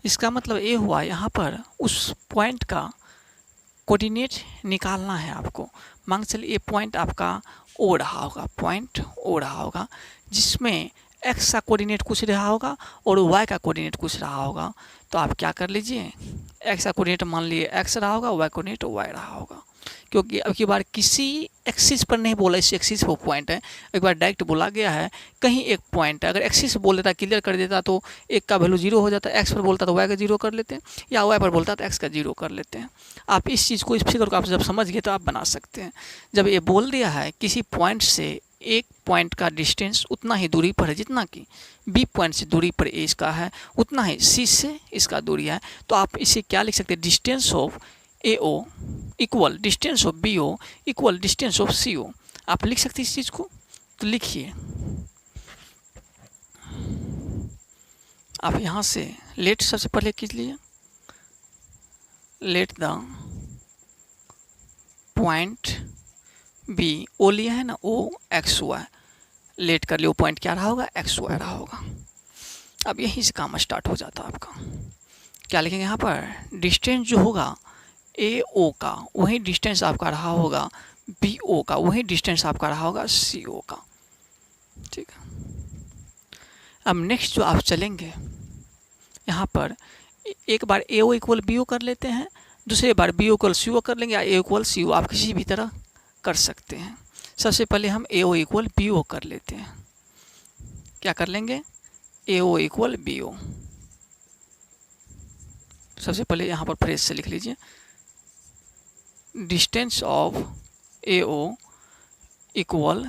इसका मतलब ये हुआ यहाँ पर उस पॉइंट का कोऑर्डिनेट निकालना है आपको। मान के चलिए ये पॉइंट आपका ओ रहा होगा, पॉइंट ओ रहा होगा, जिसमें एक्स का कोऑर्डिनेट कुछ रहा होगा और वाई का कोऑर्डिनेट कुछ रहा होगा। तो आप क्या कर लीजिए, एक्स का कोऑर्डिनेट मान लिए एक्स रहा होगा, वाई कोऑर्डिनेट वाई रहा होगा, क्योंकि अब की बार किसी एक्सिस पर नहीं बोला, इस एक्सिस पर पॉइंट है, एक बार डायरेक्ट बोला गया है कहीं एक पॉइंट है। अगर एक्सिस बोल देता, क्लियर कर देता, तो एक का वैल्यू 0 हो जाता, एक्स पर बोलता तो वाई का 0 कर लेते हैं, या वाई पर बोलता तो एक्स का 0 कर लेते हैं। आप इस चीज़ को, इस फिगर को आप जब समझ गए तो आप बना सकते हैं। जब ये बोल दिया है किसी पॉइंट से एक पॉइंट का डिस्टेंस उतना ही दूरी पर है जितना कि बी पॉइंट से दूरी पर ए इसका है, उतना ही सी से इसका दूरी है, तो आप इसे क्या लिख सकते हैं, distance of A O equal distance of B O equal distance of C O. आप लिख सकते हैं इस चीज़ को, तो लिखिए। आप यहाँ से लेट सबसे पहले कीजिए, लेट द पॉइंट बी, ओ लिया है ना, ओ एक्स वाई, लेट कर लियो, पॉइंट क्या रहा होगा, एक्स वाई रहा होगा। अब यहीं से काम स्टार्ट हो जाता है आपका। क्या लिखेंगे यहाँ पर, डिस्टेंस जो होगा ए ओ का वही डिस्टेंस आपका रहा होगा बी ओ का, वही डिस्टेंस आपका रहा होगा सी ओ का। ठीक है, अब नेक्स्ट जो आप चलेंगे यहाँ पर, एक बार ए ओ इक्वल बी ओ कर लेते हैं, दूसरे बार बी ओ इक्वल सी ओ कर लेंगे, या ए इक्वल सी ओ, आप किसी भी तरह कर सकते हैं। सबसे पहले हम ए ओ इक्वल बी ओ कर लेते हैं। क्या कर लेंगे, ए ओ इक्वल बी ओ। सबसे पहले यहाँ पर फ्रेज से लिख लीजिए, distance of A O equal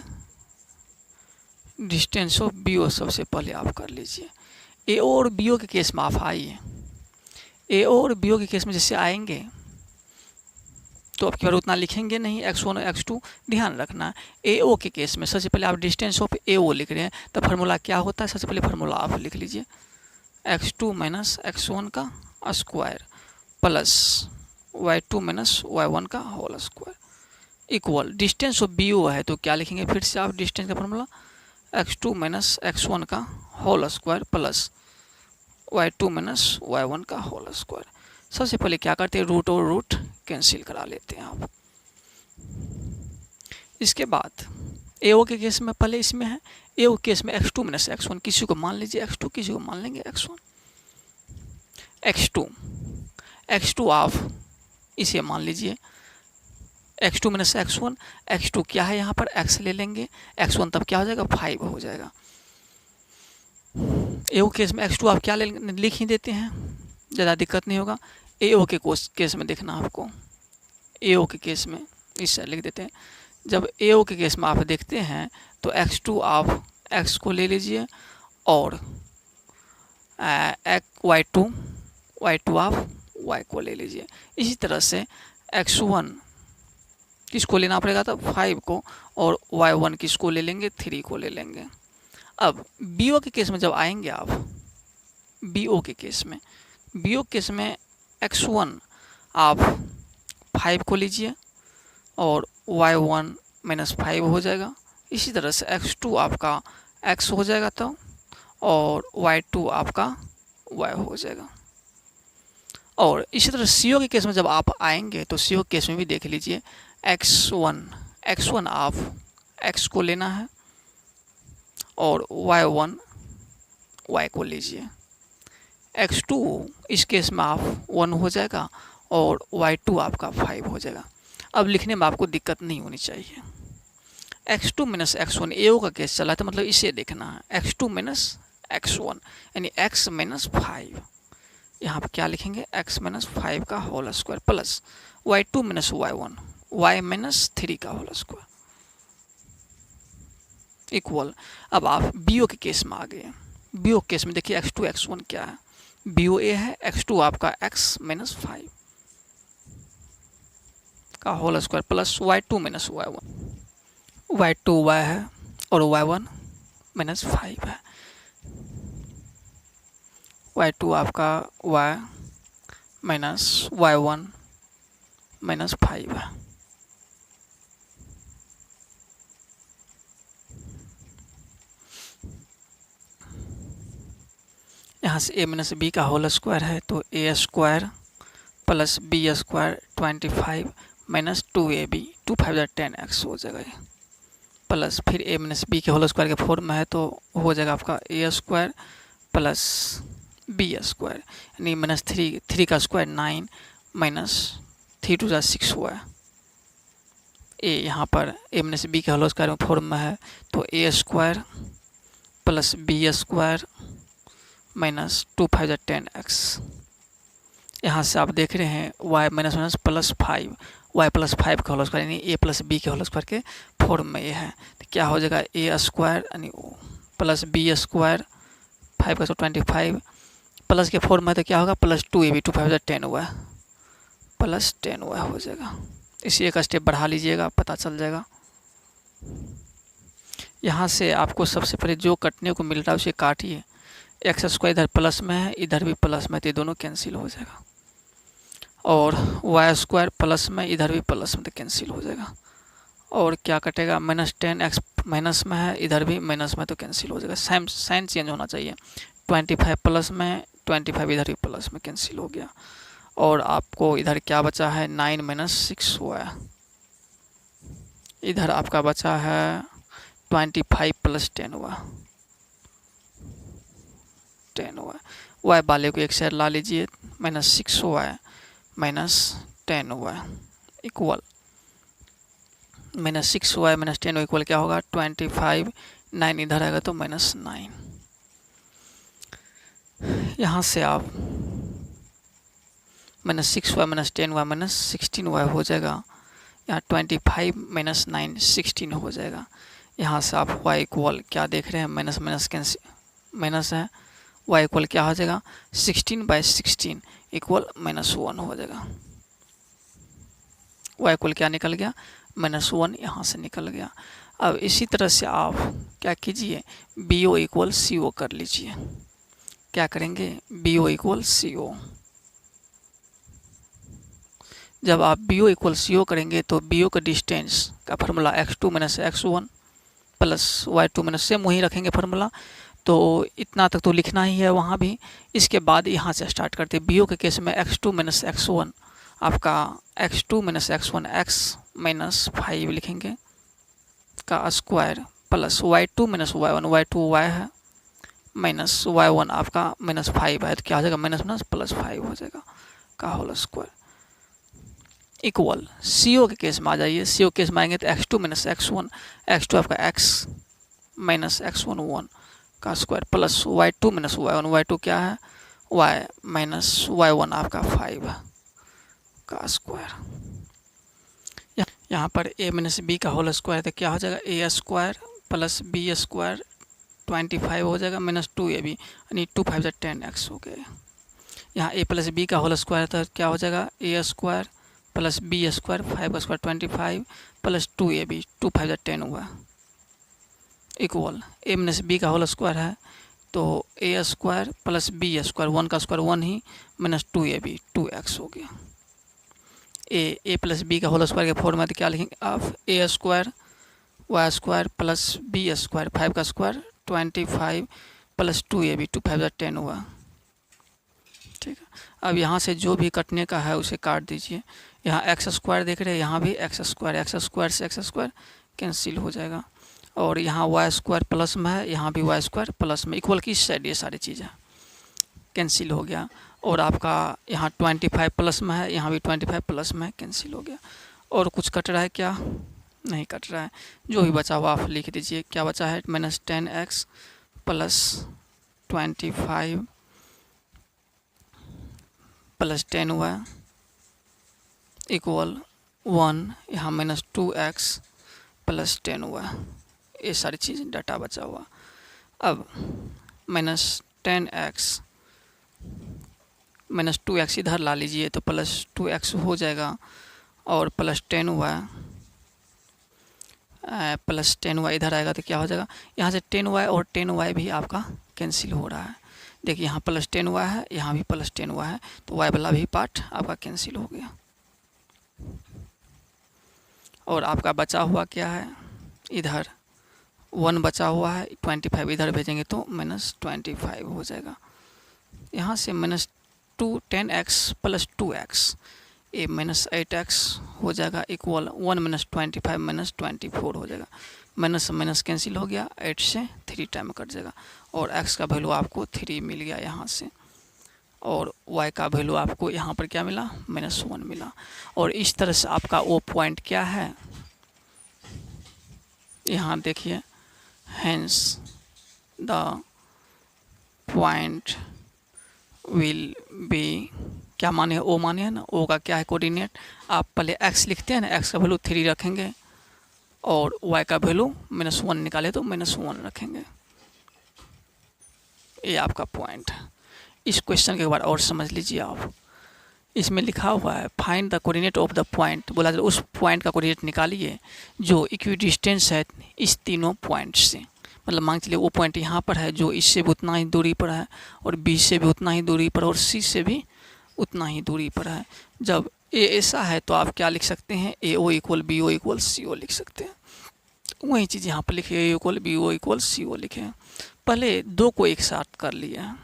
distance of B O. सबसे पहले आप कर लीजिए। ए ओ और बी ओ के केस में आप आइए, ए ओ और बी ओ के केस में जैसे आएंगे तो अब की बार उतना लिखेंगे नहीं, x1 और x2 ध्यान रखना। ए ओ के केस में सबसे पहले आप डिस्टेंस ऑफ ए ओ लिख रहे हैं, तो फार्मूला क्या होता है, सबसे पहले फार्मूला आप लिख लीजिए, x2 माइनस x1 का square plus y2 minus y1 का whole square equal distance of B O है, तो क्या लिखेंगे फिर से आप डिस्टेंस का फार्मूला, x2 माइनस x1 का whole square plus y2 minus y1 का होल स्क्वायर। सबसे पहले क्या करते हैं, रूट और रूट कैंसिल करा लेते हैं आप। इसके बाद ए ओ के केस में पहले इसमें है, ए ओ केस में x2 माइनस x1, किसी को मान लीजिए x2, किसी को मान लेंगे x1। x2 आप इसे मान लीजिए x2 माइनस x1, x2 क्या है यहाँ पर x ले लेंगे, x1 तब क्या हो जाएगा 5 हो जाएगा। ए ओ केस में x2 आप क्या लिख ही देते हैं, ज़्यादा दिक्कत नहीं होगा। ए ओ के केस में देखना आपको, ए ओ के केस में इस साइड लिख देते हैं। जब ए ओ के केस में आप देखते हैं तो x2 आप x को ले लीजिए और y2 आप y को ले लीजिए। इसी तरह से x1 किसको लेना पड़ेगा, तो 5 को, और y1 किसको ले लेंगे, 3 को ले लेंगे। अब बी ओ के केस में जब आएंगे आप, बी ओ के केस में, बी ओ केस में x1 आप 5 को लीजिए और y1 माइनस 5 हो जाएगा। इसी तरह से x2 आपका x हो जाएगा तो, और y2 आपका y हो जाएगा। और इसी तरह सी ओ के केस में जब आप आएंगे तो सी ओ के केस में भी देख लीजिए, x1 आप x को लेना है और y1 y को लीजिए। x2 इस केस में आप 1 हो जाएगा और y2 आपका 5 हो जाएगा। अब लिखने में आपको दिक्कत नहीं होनी चाहिए। x2 माइनस x1 ए ओ का केस चला तो मतलब इसे देखना है, x2 माइनस x1 यानी x माइनस 5। यहाँ पर क्या लिखेंगे, x माइनस 5 का whole square plus y2 minus y1 y minus 3 का होल स्क्वायर इक्वल। अब आप बी ओ के केस में आ गए। बी ओ के केस में देखिए x2 x1 क्या है, बी ओ ए है, x2 आपका x माइनस 5 का whole square plus y2 minus y2 y है और y1 माइनस 5 है। y2 आपका y माइनस y1 माइनस 5 है। यहाँ से ए माइनस बी का होल स्क्वायर है तो A square plus B square 25 minus 2ab, 2 5 10x हो जाएगा ये, प्लस फिर ए माइनस बी के होल स्क्वायर के फॉर्म में है तो हो जाएगा आपका A square plus B square, यानी माइनस 3 का स्क्वायर 9 माइनस 3 2 6 हुआ है। ए यहाँ पर ए माइनस बी के होल स्क्वायर में फॉर्म में है तो A square plus B square minus 2 5 10x। यहाँ से आप देख रहे हैं y minus minus plus 5, y plus 5 का होल स्क्वायर यानी ए प्लस बी के होल स्क्वायर के फॉर्म में ये है, तो क्या हो जाएगा ए स्क्वायर यानी प्लस बी स्क्वायर 5 का 25 प्लस के फॉर्म में तो क्या होगा प्लस 2ab, 2 5 10 हुआ है, प्लस 10 हुआ हो जाएगा। इसी एक स्टेप बढ़ा लीजिएगा, पता चल जाएगा। यहाँ से आपको सबसे पहले जो कटने को मिल रहा है उसे काटिए। एक्स स्क्वायर इधर प्लस में है, इधर भी प्लस में है, तो ये दोनों कैंसिल हो जाएगा। और वाई स्क्वायर प्लस में, इधर भी प्लस में, तो कैंसिल हो जाएगा। और क्या कटेगा माइनस 10x माइनस में है, इधर भी माइनस में, तो कैंसिल हो जाएगा। साइन चेंज होना चाहिए। 25 प्लस में, 25 इधर भी प्लस में, कैंसिल हो गया। और आपको इधर क्या बचा है 9 माइनस 6 हुआ है। इधर आपका बचा है 25 प्लस 10 हुआ, 10 हुआ। वाई वाले को एक साइड ला लीजिए, माइनस 6 हुआ है माइनस 10 हुआ है इक्वल माइनस 6 हुआ है माइनस 10 इक्वल क्या होगा 25, 9 इधर आएगा तो माइनस 9। यहाँ से आप माइनस 6 हुआ माइनस 10 हुआ माइनस 16 हुआ हो जाएगा। यहाँ 25 माइनस 9 16 हो जाएगा। यहाँ से आप y इक्वल क्या देख रहे हैं माइनस माइनस कैंसिल माइनस है, y इक्वल क्या हो जाएगा 16/16 इक्वल -1 हो जाएगा। y इक्वल क्या निकल गया -1, यहाँ से निकल गया। अब इसी तरह से आप क्या कीजिए BO इक्वल CO कर लीजिए। क्या करेंगे BO इक्वल CO। जब आप BO इक्वल CO करेंगे तो BO का डिस्टेंस का formula x2 minus x1 plus y2 minus same वही रखेंगे फार्मूला, तो इतना तक तो लिखना ही है वहाँ भी। इसके बाद यहाँ से स्टार्ट करते हैं। BO के केस में x2 माइनस x1 आपका x2 minus x1 x minus 5 लिखेंगे का square plus y2 minus y1 y2 y है माइनस y1 आपका माइनस 5 है, तो क्या हो जाएगा माइनस माइनस प्लस 5 हो जाएगा का होल स्क्वायर इक्वल CO के केस में आ जाइए। CO केस में आएंगे तो x2 माइनस x1 x2 आपका x माइनस x1 1 का square plus y2 minus y1 y2 क्या है y माइनस y1 आपका 5 का स्क्वायर। यहाँ पर a माइनस b का होल स्क्वायर तो क्या हो जाएगा a square plus b square 25 हो जाएगा माइनस 2ab यानी 2 5 10x हो गया। यहाँ a प्लस b का होल स्क्वायर तो क्या हो जाएगा a square plus b square 5 square 25 plus 2ab 2 5 10 हुआ इक्वल a माइनस b का होल स्क्वायर है तो a square plus b square 1 का स्क्वायर 1 ही माइनस 2ab 2x हो गया। a प्लस b का होल स्क्वायर के फॉर्म में तो क्या लिखेंगे आप a square y square plus b square 5 का स्क्वायर 25 प्लस 2ab 2 5 10 हुआ। ठीक है, अब यहाँ से जो भी कटने का है उसे काट दीजिए। यहाँ एक्स स्क्वायर देख रहे हैं, यहाँ भी एक्स स्क्वायर से एक्स स्क्वायर कैंसिल हो जाएगा। और यहाँ वाई स्क्वायर प्लस में है, यहाँ भी वाई स्क्वायर प्लस में इक्वल की साइड ये सारी चीज़ें कैंसिल हो गया। और आपका यहाँ 25 प्लस में है, यहाँ भी 25 प्लस में कैंसिल हो गया। और कुछ कट रहा है क्या नहीं कट रहा है, जो भी बचा हुआ आप लिख दीजिए। क्या बचा है माइनस 10x प्लस 25 प्लस 10 हुआ इक्वल 1, यहाँ माइनस 2x प्लस 10 हुआ। ये सारी चीज़ डाटा बचा हुआ। अब माइनस 10x माइनस 2x इधर ला लीजिए तो प्लस 2x हो जाएगा। और प्लस 10 हुआ प्लस 10 हुआ इधर आएगा तो क्या हो जाएगा यहाँ से 10y और 10y भी आपका कैंसिल हो रहा है। देखिए यहाँ प्लस 10 हुआ है, यहाँ भी प्लस 10 हुआ है, तो y वाला भी पार्ट आपका कैंसिल हो गया। और आपका बचा हुआ क्या है इधर 1 बचा हुआ है, 25 इधर भेजेंगे तो माइनस 25 हो जाएगा यहाँ से -2 10x प्लस 2x, ये -8x हो जाएगा इक्वल 1 - 25 - 24 हो जाएगा। माइनस से माइनस कैंसिल हो गया, 8 से 3 टाइम कट जाएगा और x का वैल्यू आपको 3 मिल गया यहाँ से, और y का वैल्यू आपको यहाँ पर क्या मिला, -1 मिला। और इस तरह से आपका वो पॉइंट क्या है, यहाँ देखिए, hence the point will be, क्या माने, ओ माने है ना, ओ का क्या है कोऑर्डिनेट, आप पहले x लिखते हैं ना, x का वैल्यू 3 रखेंगे और y का वैल्यू -1 निकाले तो -1 रखेंगे। ये आपका पॉइंट है। इस क्वेश्चन के बाद और समझ लीजिए आप, इसमें लिखा हुआ है find the coordinate of the point, बोला उस पॉइंट का कोऑर्डिनेट निकालिए जो इक्विडिस्टेंस है इस तीनों पॉइंट से। मतलब मान चलिए वो पॉइंट यहाँ पर है जो इससे भी उतना ही दूरी पर है, और बी से भी उतना ही दूरी पर, और सी से भी उतना ही दूरी पर है। जब ए ऐसा है तो आप क्या लिख सकते हैं, A O equal B O equal C O लिख सकते हैं। वही चीज़ यहाँ पर लिखे, A equal B O equal C O लिखे। पहले दो को एक साथ कर लिया,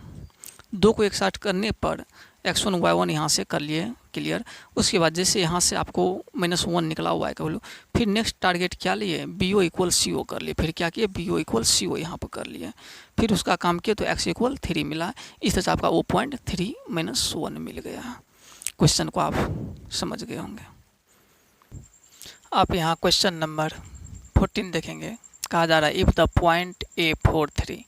दो को एक साथ करने पर x1 y1 यहाँ से कर लिए क्लियर। उसके बाद जैसे यहाँ से आपको -1 निकला हुआ है का वैल्यू, फिर नेक्स्ट टारगेट क्या लिए, बी ओ इक्वल सी ओ कर लिए, फिर क्या किए, बी ओ इक्वल सी ओ यहाँ पर कर लिए, फिर उसका काम किया तो x इक्वल 3 मिला। इस तरह से आपका वो पॉइंट 3 - 1 मिल गया। क्वेश्चन को आप समझ गए होंगे। आप यहाँ क्वेश्चन नंबर 14 देखेंगे, कहा जा रहा है if the point A43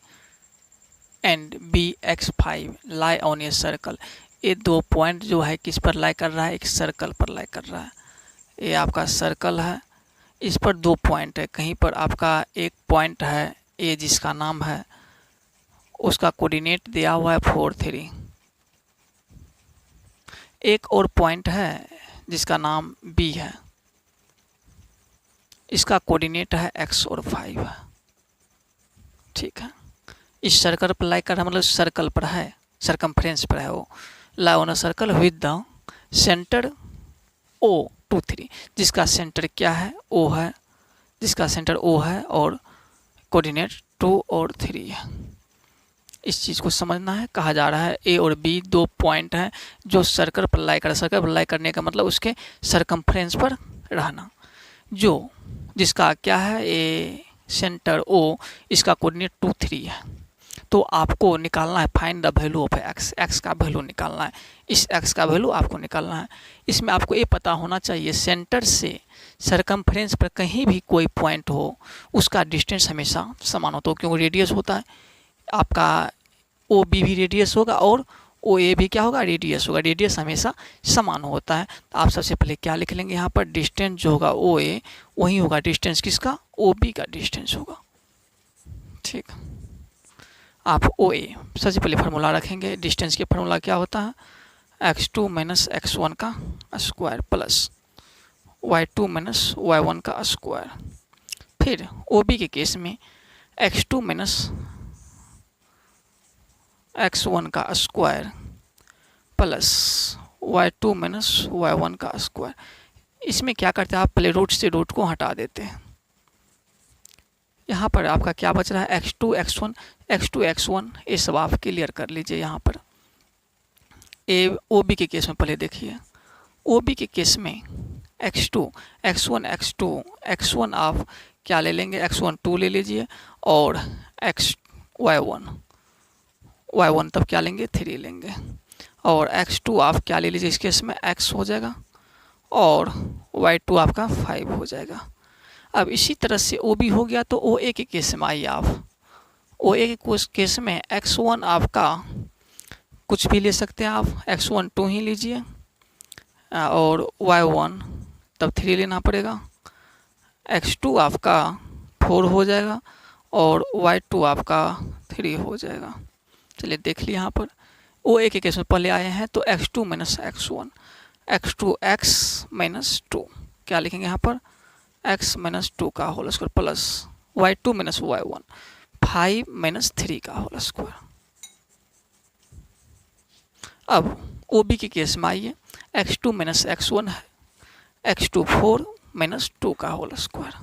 and BX5 lie on a circle, ये दो पॉइंट जो है किस पर लाई कर रहा है, एक सर्कल पर लाई कर रहा है। ये आपका सर्कल है, इस पर दो पॉइंट है, कहीं पर आपका एक पॉइंट है ए जिसका नाम है, उसका कोऑर्डिनेट दिया हुआ है 4 3, एक और पॉइंट है जिसका नाम बी है, इसका कोऑर्डिनेट है x और 5 है। ठीक है, इस सर्कल पर लाई कर रहा है, मतलब सर्कल पर है, सरकमफ्रेंस पर है, वो lie on a circle with the centre O23, जिसका सेंटर क्या है, O है, जिसका सेंटर O है और कोऑर्डिनेट 2 और 3 है। इस चीज़ को समझना है। कहा जा रहा है ए और बी दो पॉइंट हैं जो सर्कल पर लाई कर, सर्कल पर लाई करने का मतलब उसके सरकमफ्रेंस पर रहना, जो जिसका क्या है, ए सेंटर O, इसका कोऑर्डिनेट 2 3 है। तो आपको निकालना है find the value of x, x का वैल्यू निकालना है, इस एक्स का वैल्यू आपको निकालना है। इसमें आपको ये पता होना चाहिए सेंटर से सरकमफ्रेंस पर कहीं भी कोई पॉइंट हो उसका डिस्टेंस हमेशा समान होता है, क्योंकि रेडियस होता है आपका, ओ बी भी रेडियस होगा और ओ ए भी क्या होगा, रेडियस होगा, रेडियस हमेशा समान होता है। तो आप सबसे पहले क्या लिख लेंगे यहाँ पर, डिस्टेंस जो होगा ओ ए वही होगा डिस्टेंस किसका, ओ बी का डिस्टेंस होगा। ठीक, आप ओ ए सबसे पहले फार्मूला रखेंगे, डिस्टेंस के फार्मूला क्या होता है, x2 - x1 का स्क्वायर प्लस y2 - y1 का स्क्वायर। फिर ओ बी के केस में x2 - x1 का स्क्वायर प्लस y2 - y1 का स्क्वायर। इसमें क्या करते हैं आप, पहले रूट से रूट को हटा देते हैं। यहाँ पर आपका क्या बच रहा है, x2 x1 ये सब आप क्लियर कर लीजिए। यहाँ पर ए ओ बी के केस में पहले देखिए, ओ बी के केस में x2 x1 आप क्या ले लेंगे, x1 2 ले लीजिए और y1 तब क्या लेंगे, 3 लेंगे, और x2 आप क्या ले लीजिए, इस केस में x हो जाएगा और y2 आपका 5 हो जाएगा। अब इसी तरह से ओ बी हो गया, तो ओ ए के केस में आइए आप, ओ ए के केस में x1 आपका कुछ भी ले सकते हैं आप, x1 2 ही लीजिए और y1 तब 3 लेना पड़ेगा, x2 आपका 4 हो जाएगा और y2 आपका 3 हो जाएगा। चलिए देख लिया, यहाँ पर ओ ए के केस में पहले आए हैं तो x2 - x1, x2 x - 2 क्या लिखेंगे यहाँ पर, x - 2 का whole square plus y2 - y1 5 - 3 का होल स्क्वायर। अब ओ बी के केस में आइए, x2 - x1 है, x2 4 - 2 का whole square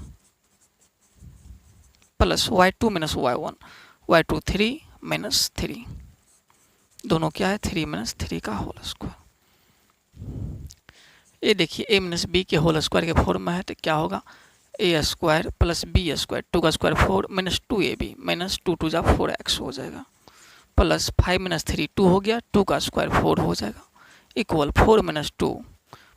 plus y2 - y1 y2 3 - 3। दोनों क्या है 3 माइनस 3 का होल स्क्वायर। ये देखिए a माइनस बी के होल स्क्वायर के फॉर्म में है तो क्या होगा a square plus B square 2 का स्क्वायर 4 माइनस 2ab माइनस 2 2 जा 4x हो जाएगा प्लस 5 माइनस 3 2 हो गया 2 का स्क्वायर 4 हो जाएगा इक्वल 4 माइनस 2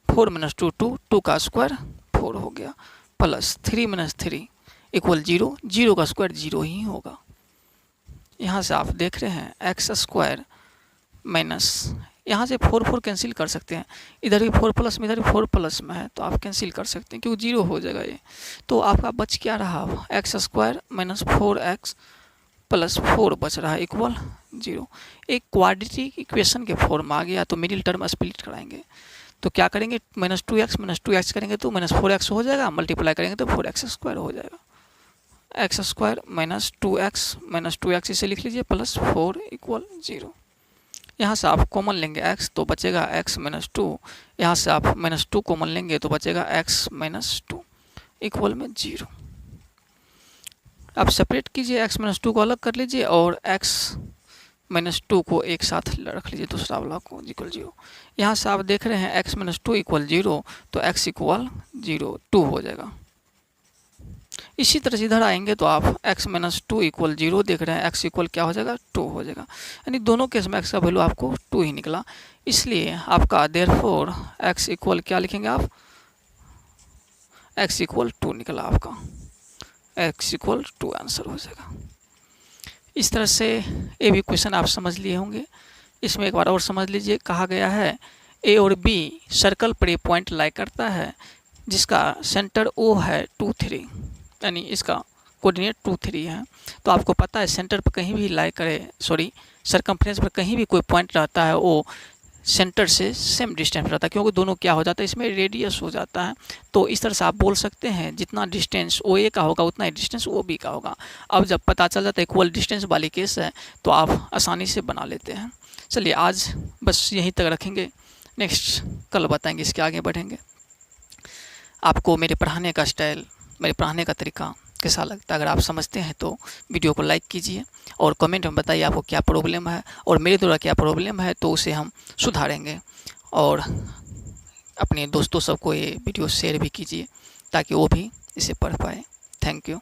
2 2 का स्क्वायर 4 हो गया प्लस 3 माइनस 3 इक्वल 0 0 का स्क्वायर 0 ही होगा। यहाँ से आप देख रहे हैं एक्स स्क्वायर माइनस यहाँ से 4 4 कैंसिल कर सकते हैं, इधर भी 4 प्लस में इधर भी 4 प्लस में है तो आप कैंसिल कर सकते हैं क्योंकि 0 हो जाएगा ये। तो आपका बच क्या रहा x square minus 4x plus 4 बच रहा है इक्वल 0। एक क्वाड्रेटिक इक्वेशन के फॉर्म आ गया तो मिडिल टर्म स्प्लिट कराएंगे तो क्या करेंगे माइनस 2x करेंगे तो माइनस 4x हो जाएगा, मल्टीप्लाई करेंगे तो 4x स्क्वायर हो जाएगा। एक्स स्क्वायर माइनस 2x इसे लिख लीजिए प्लस 4 इक्वल 0। यहाँ से आप कॉमन लेंगे x तो बचेगा x माइनस 2, यहाँ से आप माइनस 2 कॉमन लेंगे तो बचेगा x माइनस 2 इक्वल में 0। आप सेपरेट कीजिए x माइनस 2 को अलग कर लीजिए और x माइनस 2 को एक साथ रख लीजिए दूसरा वाला को इक्वल 0। यहाँ से आप देख रहे हैं x माइनस 2 इक्वल 0 तो x इक्वल 0 2 हो जाएगा। इसी तरह से इधर आएंगे तो आप x माइनस 2 इक्वल 0 देख रहे हैं, x इक्वल क्या हो जाएगा 2 हो जाएगा, यानी दोनों केस में x का वैल्यू आपको 2 ही निकला। इसलिए आपका देयरफॉर x इक्वल क्या लिखेंगे आप x इक्वल 2 निकला, आपका x इक्वल 2 आंसर हो जाएगा। इस तरह से ये भी क्वेश्चन आप समझ लिए होंगे। इसमें एक बार और समझ लीजिए, कहा गया है a और b सर्कल पर एक पॉइंट लाई करता है जिसका सेंटर O है 2 3, यानी इसका कोऑर्डिनेट 2 3 है। तो आपको पता है सेंटर पर कहीं भी लाई करे सरकमफ्रेंस पर कहीं भी कोई पॉइंट रहता है वो सेंटर से सेम डिस्टेंस रहता है, क्योंकि दोनों क्या हो जाता है इसमें रेडियस हो जाता है। तो इस तरह से आप बोल सकते हैं जितना डिस्टेंस ओ ए का होगा उतना ही डिस्टेंस ओ बी का होगा। अब जब पता चल जाता है इक्वल डिस्टेंस वाली केस है तो आप आसानी से बना लेते हैं। चलिए आज बस यहीं तक रखेंगे, नेक्स्ट कल बताएंगे, इसके आगे बढ़ेंगे। आपको मेरे पढ़ाने का स्टाइल, मेरे पढ़ाने का तरीका कैसा लगता है, अगर आप समझते हैं तो वीडियो को लाइक कीजिए और कमेंट में बताइए आपको क्या प्रॉब्लम है और मेरे द्वारा क्या प्रॉब्लम है तो उसे हम सुधारेंगे। और अपने दोस्तों सबको ये वीडियो शेयर भी कीजिए ताकि वो भी इसे पढ़ पाए। Thank you.